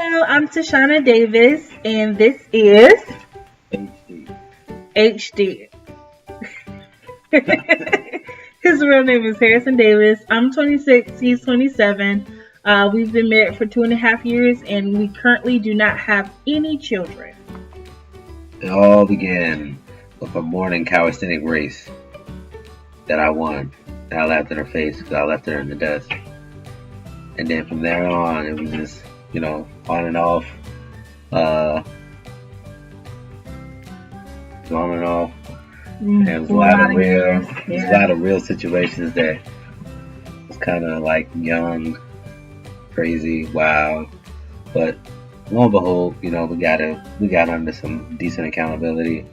Hello, I'm Tashana Davis, and this is HD. HD. His real name is Harrison Davis. I'm 26, he's 27. We've been married for 2.5 years, and we currently do not have any children. It all began with a morning calisthenic race that I won. And I laughed in her face because I left her in the dust. And then from there on, it was just, on and off. Uh, on and off. And it was a lot of real situations that was kind of like young, crazy, wild. But lo and behold, we got under some decent accountability,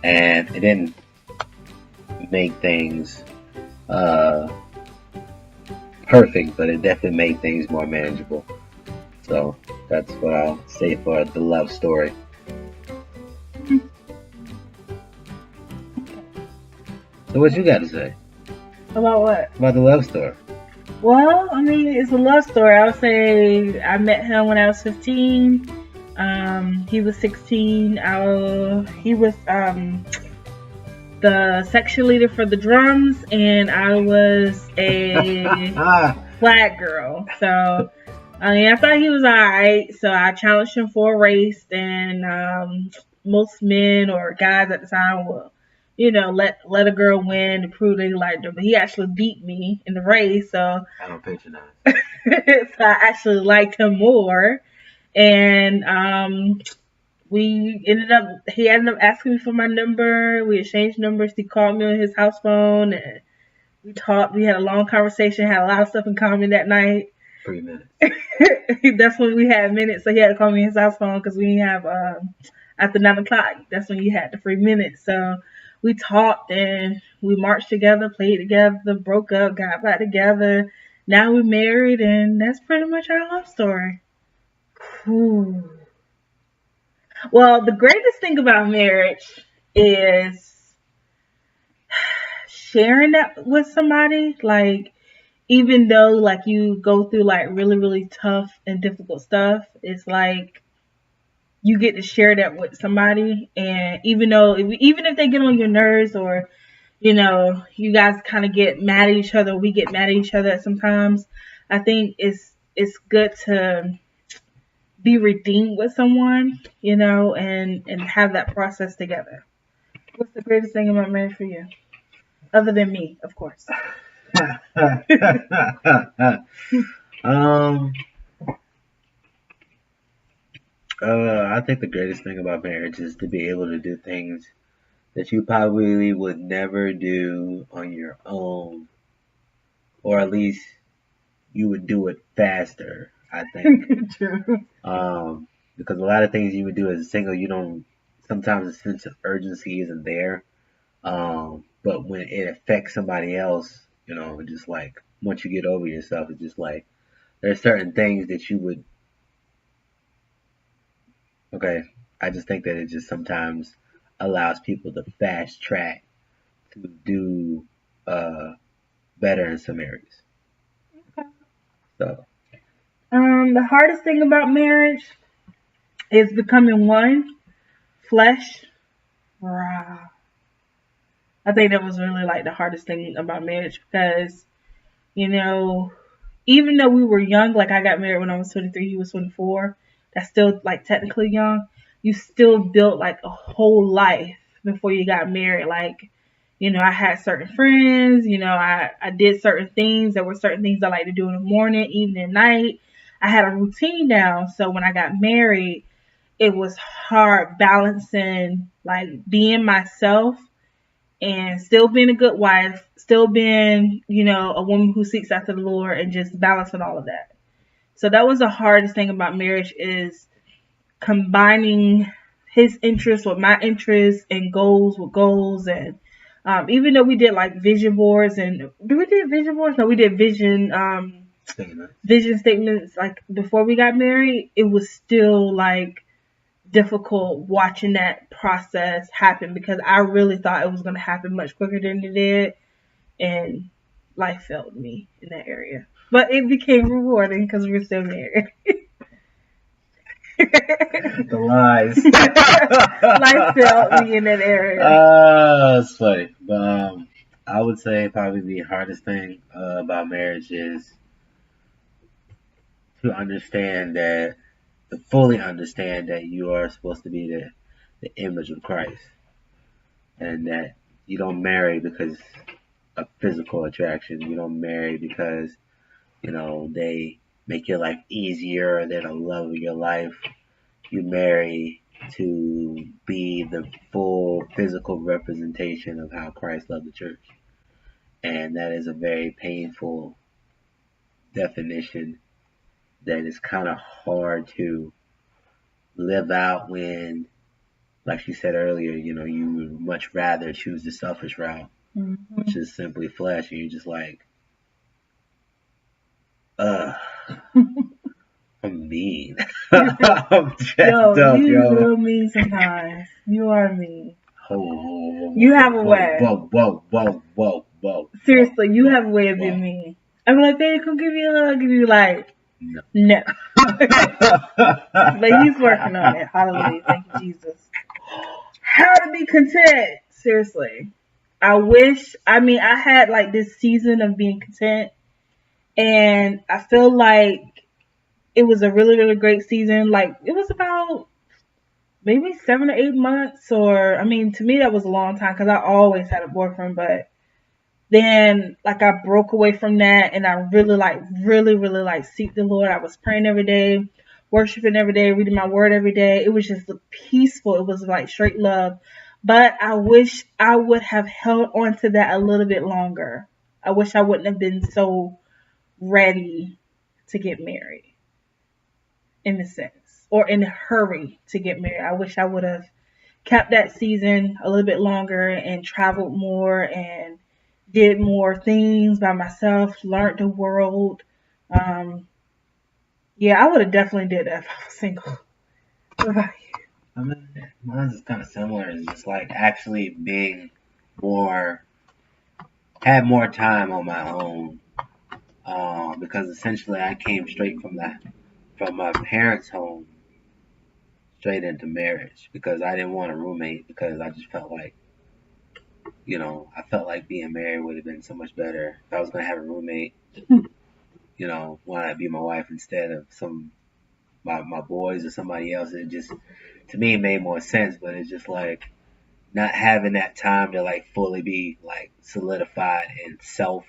and it didn't make things perfect, but it definitely made things more manageable. So that's what I'll say for the love story. So what you got to say About what? about the love story? Well, I mean, it's a love story. I would say I met him when I was 15. He was 16. He was the section leader for the drums, and I was a flag girl. So I thought he was alright. So I challenged him for a race, and most men or guys at the time will, let a girl win to prove they liked her. But he actually beat me in the race, so I don't patronize. so I actually liked him more. And he ended up asking me for my number. We exchanged numbers. He called me on his house phone, and we talked. We had a long conversation, had a lot of stuff in common that night. 3 minutes. That's when we had minutes, so he had to call me on his house phone because we didn't have after 9 o'clock. That's when you had the 3 minutes. So we talked and we marched together, played together, broke up, got back together. Now we're married, and that's pretty much our love story. Whew. Well, the greatest thing about marriage is sharing that with somebody. Like, even though like you go through like really, really tough and difficult stuff, it's like you get to share that with somebody. And even if they get on your nerves, or you guys kind of get mad at each other, we get mad at each other sometimes, I think it's good to be redeemed with someone, and have that process together. What's the greatest thing about marriage for you? Other than me, of course. I think the greatest thing about marriage is to be able to do things that you probably would never do on your own, or at least you would do it faster, I think. True. Because a lot of things you would do as a single, you don't, sometimes the sense of urgency isn't there. But when it affects somebody else, just like once you get over yourself, it's just like there's certain things that you would, okay, I just think that it just sometimes allows people to fast track to do better in some areas. So The hardest thing about marriage is becoming one flesh. Rah. I think that was really like the hardest thing about marriage because, you know, even though we were young, like I got married when I was 23, he was 24, that's still like technically young. You still built like a whole life before you got married. Like, I had certain friends, I did certain things. There were certain things I like to do in the morning, evening, night. I had a routine down. So when I got married, it was hard balancing like being myself and still being a good wife, still being, a woman who seeks after the Lord, and just balancing all of that. So that was the hardest thing about marriage, is combining his interests with my interests and goals with goals. And even though we did like vision boards, and do we did vision boards? No, we did vision statements like before we got married. It was still like difficult watching that process happen because I really thought it was going to happen much quicker than it did, and life failed me in that area. But it became rewarding because we're still married. The lies. Life failed me in that area. It's funny. But I would say probably the hardest thing about marriage is to fully understand that you are supposed to be the image of Christ, and that you don't marry because of physical attraction. You don't marry because they make your life easier or they're the love of your life. You marry to be the full physical representation of how Christ loved the church. And that is a very painful definition that is kind of hard to live out when, like you said earlier, you would much rather choose the selfish route, which is simply flesh, and you're just like, I'm mean. I'm jacked up, you're real mean sometimes. You are mean. You have a way. Whoa. Seriously, you have a way of being mean. I'm like, babe, come give me a hug. And you're like, no. But he's working on it. Hallelujah. Thank you, Jesus. How to be content. Seriously. I had like this season of being content. And I feel like it was a really, really great season. Like, it was about maybe 7 or 8 months. To me, that was a long time because I always had a boyfriend. But then, like, I broke away from that. And I really seek the Lord. I was praying every day, worshiping every day, reading my word every day. It was just peaceful. It was like straight love. But I wish I would have held on to that a little bit longer. I wish I wouldn't have been so ready to get married. In a sense, or in a hurry to get married. I wish I would have kept that season a little bit longer and traveled more and did more things by myself, learned the world. I would have definitely did that if I was single. What about you? Mine's is kind of similar. It's just like actually had more time on my own, because essentially I came straight from my parents' home straight into marriage because I didn't want a roommate, because I just felt like, I felt like being married would have been so much better. If I was going to have a roommate, why not be my wife instead of my boys or somebody else? It just, to me, it made more sense, but it's just like not having that time to like fully be like solidified and self,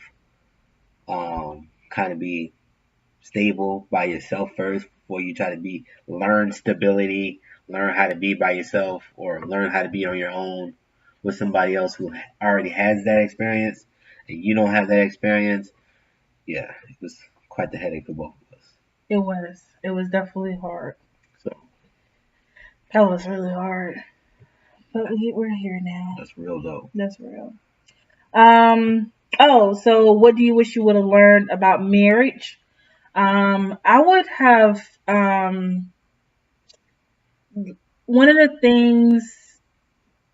kind of be stable by yourself first before you try to learn stability, learn how to be by yourself, or learn how to be on your own with somebody else who already has that experience and you don't have that experience. Yeah, it was quite the headache for both of us. It was definitely hard. So that was really hard, but we're here now. That's real though. That's real. So what do you wish you would have learned about marriage? I would have, one of the things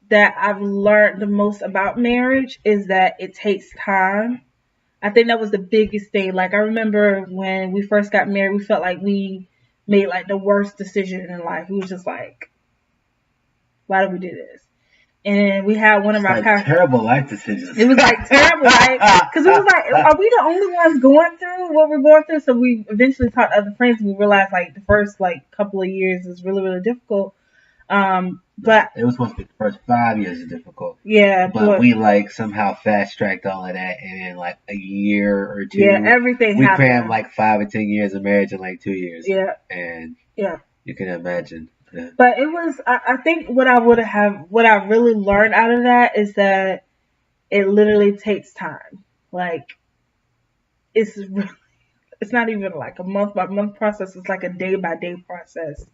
that I've learned the most about marriage is that it takes time. I think that was the biggest thing. Like, I remember when we first got married, we felt like we made like the worst decision in life. We was just like, why did we do this? And we had one of our terrible life decisions. It was like terrible, right? Because it was like, are we the only ones going through what we're going through? So we eventually talked to other friends, and we realized like the first like couple of years is really, really difficult. But it was supposed to be the first 5 years is difficult. Yeah, but we like somehow fast tracked all of that, and in like a year or two, everything we happened. crammed like 5 or 10 years of marriage in like 2 years. Yeah, and you can imagine. Yeah. But it was, I think what I really learned out of that is that it literally takes time. Like, it's not even like a month by month process. It's like a day by day process.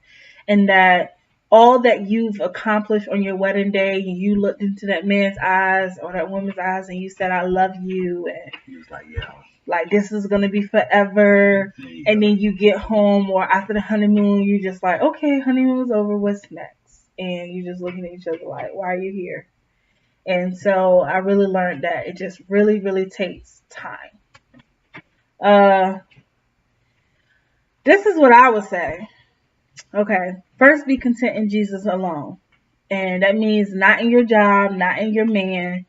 And that all that you've accomplished on your wedding day, you looked into that man's eyes or that woman's eyes and you said, I love you. And he was like, yeah. Like, this is going to be forever. And then you get home, or after the honeymoon, you just like, okay, honeymoon's over. What's next? And you're just looking at each other like, why are you here? And so I really learned that it just really, really takes time. This is what I would say. Okay. First, be content in Jesus alone. And that means not in your job, not in your man,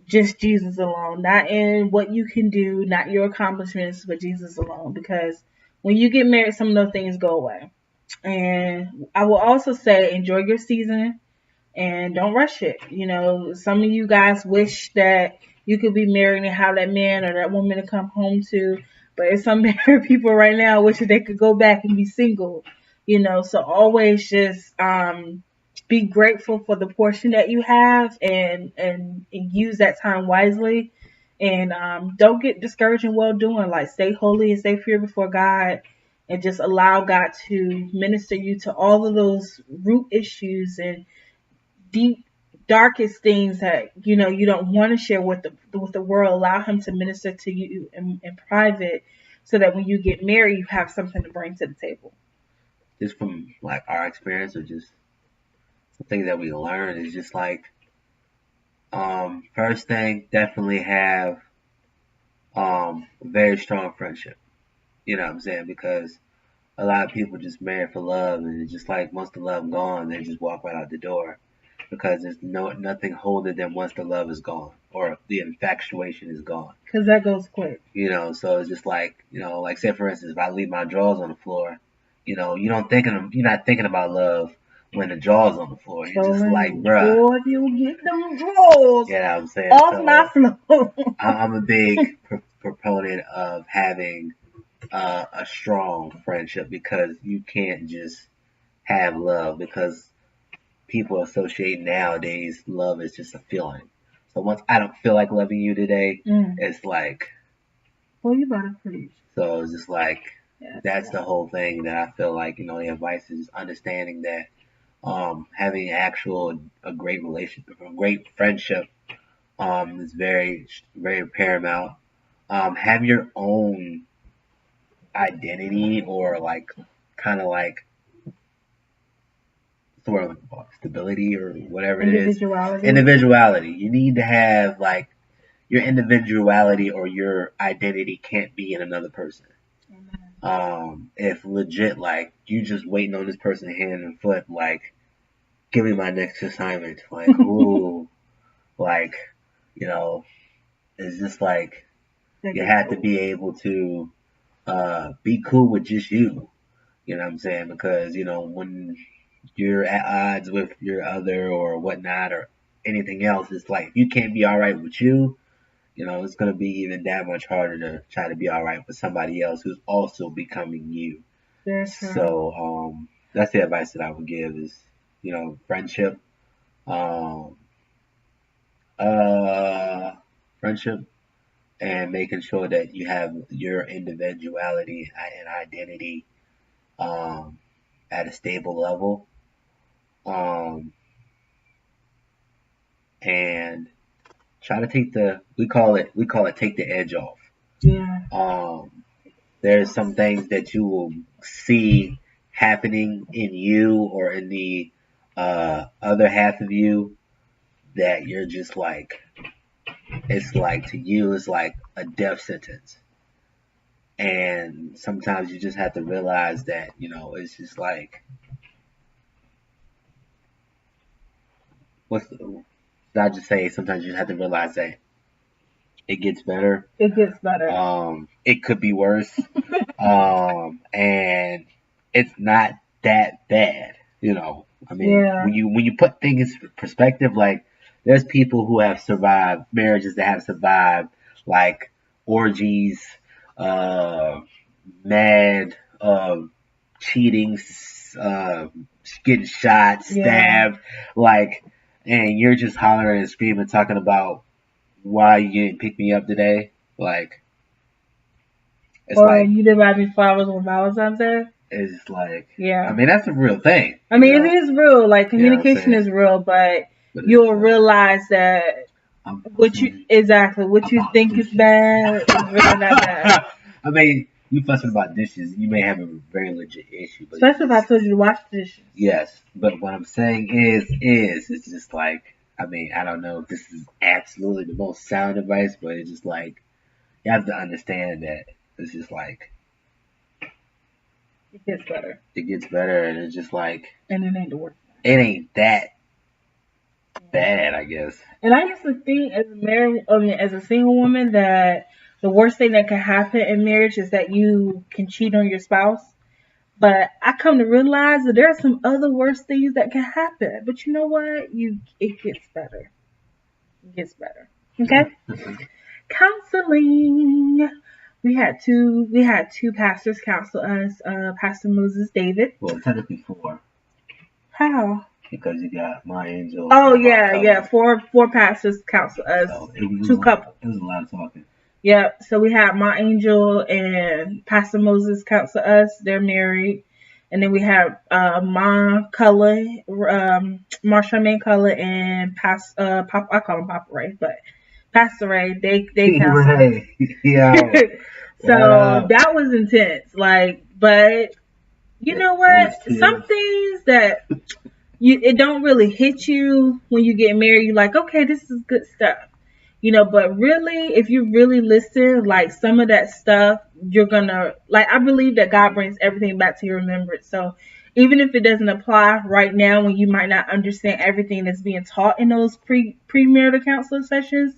just Jesus alone. Not in what you can do, not your accomplishments, but Jesus alone. Because when you get married, some of those things go away. And I will also say, enjoy your season and don't rush it. You know, some of you guys wish that you could be married and have that man or that woman to come home to, but it's some married people right now wishing they could go back and be single. You know, so always just be grateful for the portion that you have and use that time wisely. And don't get discouraged in well doing. Like stay holy and stay pure before God, and just allow God to minister you to all of those root issues and deep darkest things that you don't want to share with the world. Allow him to minister to you in private, so that when you get married you have something to bring to the table. Just from like our experience, or just something that we learned, is just like, first thing, definitely have very strong friendship. You know what I'm saying? Because a lot of people just marry for love, and it's just like once the love gone, they just walk right out the door, because there's nothing holding them once the love is gone or the infatuation is gone. Because that goes quick. You know, so it's just like, like say for instance, if I leave my drawers on the floor, you're not thinking about love when the drawers on the floor. You're just like, bruh. Boy, if you get them drawers, yeah, I'm saying, off so, my floor. I'm a big proponent of having a strong friendship, because you can't just have love, because people associate nowadays love is just a feeling. So once I don't feel like loving you today, it's like, well, you better preach. So it's just like, that's the whole thing that I feel like, the advice is understanding that having a great relationship, a great friendship is very, very paramount. Have your own identity, or like kind of like sort of stability or whatever it is. Individuality. You need to have like your individuality, or your identity can't be in another person. If legit like you just waiting on this person hand and foot, like give me my next assignment, like ooh, like it's just like you have to be able to be cool with just you. You know what I'm saying? Because when you're at odds with your other or whatnot or anything else, it's like if you can't be all right with you, it's going to be even that much harder to try to be all right with somebody else who's also becoming you. So that's the advice that I would give is, friendship, friendship, and making sure that you have your individuality and identity at a stable level. And try to take we call it take the edge off. Yeah. There's some things that you will see happening in you or in the other half of you that you're just like, it's like to you it's like a death sentence. And sometimes you just have to realize that, it's just like, I just say sometimes you have to realize that it gets better. It gets better. It could be worse. And it's not that bad, I mean, when you put things in perspective, like there's people who have survived marriages that have survived like orgies, mad, cheating, getting shot, stabbed, like, and you're just hollering and screaming, talking about why you didn't pick me up today, like, it's like you didn't buy me flowers on Valentine's Day. It's like, yeah, I mean, that's a real thing. I mean, it is real. Like communication is real, but you'll realize that what you think is bad is really not bad. I mean, you fussing about dishes, you may have a very legit issue, but especially if I told you to wash the dishes. Yes, but what I'm saying is it's just like, I mean, I don't know if this is absolutely the most sound advice, but it's just like you have to understand that it's just like It gets better. It gets better, and it's just like, and it ain't the worst. It ain't that bad, I guess. And I used to think as a single woman, that the worst thing that can happen in marriage is that you can cheat on your spouse. But I come to realize that there are some other worse things that can happen. But you know what? It gets better. It gets better. Okay? Counseling. We had two pastors counsel us, Pastor Moses David. Well, technically 4. How? Because you got my angel. Oh yeah. Four pastors counsel us. So two couples. It was a lot of talking. Yep. So we had my angel and Pastor Moses counsel us. They're married. And then we have Ma Cullen, Marsha May Cullen, and I call him Papa Ray, but Pastor Ray. They counsel us. Yeah. So that was intense. Like, but you know what? Some things that it don't really hit you when you get married. You're like, okay, this is good stuff. You know, but really, if you really listen, like some of that stuff, you're gonna, like, I believe that God brings everything back to your remembrance. So even if it doesn't apply right now, when you might not understand everything that's being taught in those premarital counseling sessions,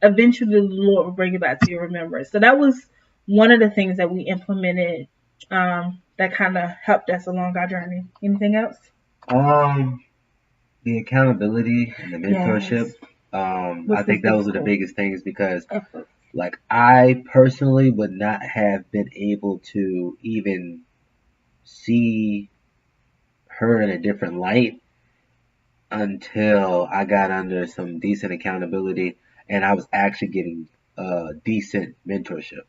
eventually the Lord will bring it back to your remembrance. So that was one of the things that we implemented that kind of helped us along our journey. Anything else? The accountability and the mentorship. Yes. I think those are the biggest things because, like, I personally would not have been able to even see her in a different light until I got under some decent accountability and I was actually getting decent mentorship.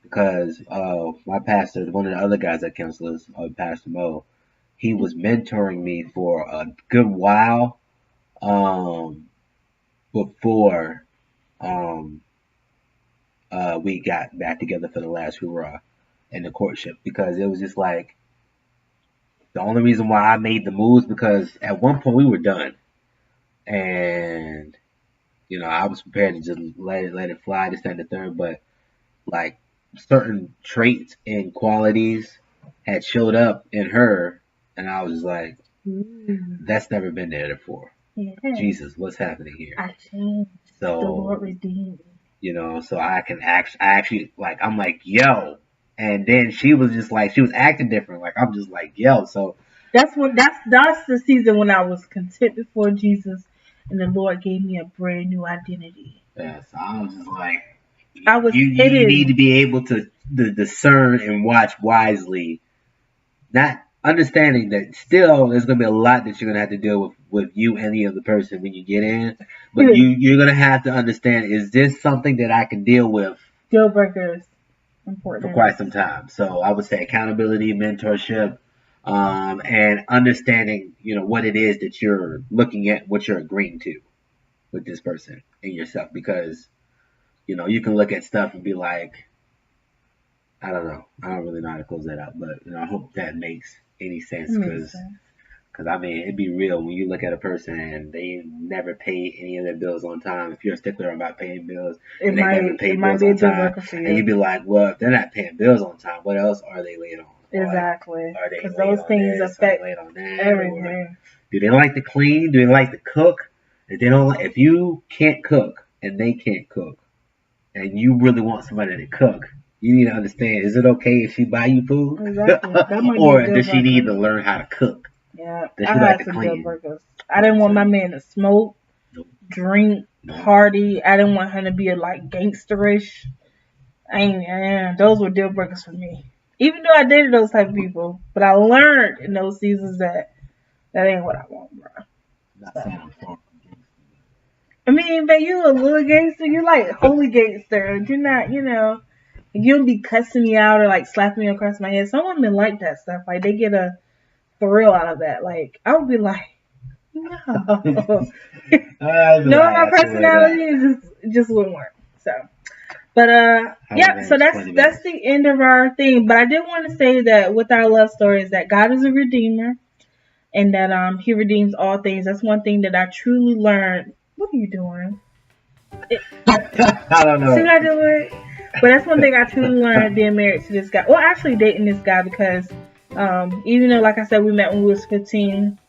Because my pastor, one of the other guys that counsel us, Pastor Mo, he was mentoring me for a good while before we got back together for the last hurrah in the courtship. Because it was just like, the only reason why I made the moves, because at one point we were done. And, you know, I was prepared to just let it fly, this, that, and the third. But, like, certain traits and qualities had showed up in her, and I was like, that's never been there before. Yeah. Jesus, what's happening here? I changed. So the Lord redeemed me. You know, so I actually like, I'm like, yo, and then she was just like, she was acting different. Like, I'm just like, yo. So that's the season when I was content before Jesus, and the Lord gave me a brand new identity. Yeah, so I was just like, you need to be able to discern and watch wisely, not understanding that still there's going to be a lot that you're going to have to deal with you and the other person when you get in. But you're going to have to understand, is this something that I can deal with? Deal breakers. Important. For quite some time. So I would say accountability, mentorship, and understanding, you know, what it is that you're looking at, what you're agreeing to with this person and yourself. Because, you know, you can look at stuff and be like, I don't know. I don't really know how to close that out. But, you know, I hope that makes any sense. Because, I mean, it'd be real when you look at a person and they never pay any of their bills on time. If you're a stickler about paying bills, and they never pay bills on time, and you'd be like, well, if they're not paying bills on time, what else are they late on? Exactly. Because those things affect everything. Do they like to clean? Do they like to cook? If you can't cook and they can't cook, and you really want somebody to cook, you need to understand, is it okay if she buy you food? Exactly. Or does she need to learn how to cook? Yeah, I had some deal breakers. I didn't want my man to smoke, drink, party. I didn't want him to be like gangsterish. Those were deal breakers for me. Even though I dated those type of people, but I learned in those seasons that ain't what I want, bro. I mean, but you a little gangster. You like holy gangster. You're not, you know. You don't be cussing me out or like slapping me across my head. Some women like that stuff. Like they get a thrill out of that. Like I would be like, no, my personality just wouldn't work. So, but yeah. So that's the end of our thing. But I did want to say that with our love story is that God is a redeemer, and that He redeems all things. That's one thing that I truly learned. What are you doing? I don't know. See what I do it? But that's one thing I truly learned being married to this guy. Well, actually dating this guy, because Even though, like I said, we met when we was 15,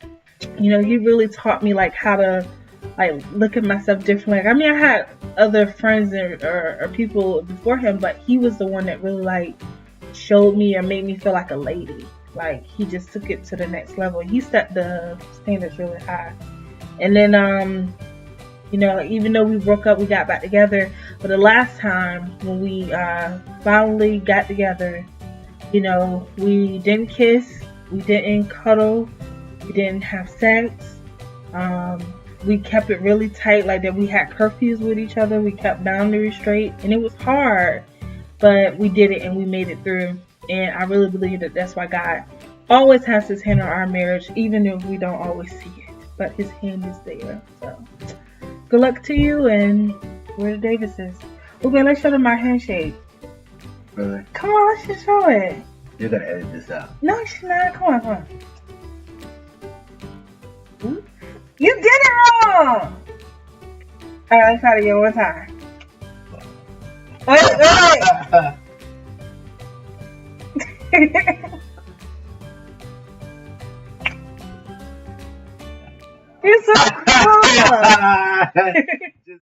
you know, he really taught me like how to like look at myself differently. Like, I mean, I had other friends or people before him, but he was the one that really like showed me or made me feel like a lady. Like, he just took it to the next level. He set the standards really high. And then, you know, even though we broke up, we got back together. But the last time when we finally got together, you know, we didn't kiss, we didn't cuddle, we didn't have sex. We kept it really tight, like that we had curfews with each other. We kept boundaries straight, and it was hard, but we did it and we made it through. And I really believe that that's why God always has his hand on our marriage, even if we don't always see it, but his hand is there. So good luck to you, and we're the Davises. Okay, let's show them our handshake. Really? Come on, let's just show it. You're gonna edit this out. No, she's not. Come on, come on. Ooh. You did it wrong! Alright, let's try it again one time. Wait. You're so cool.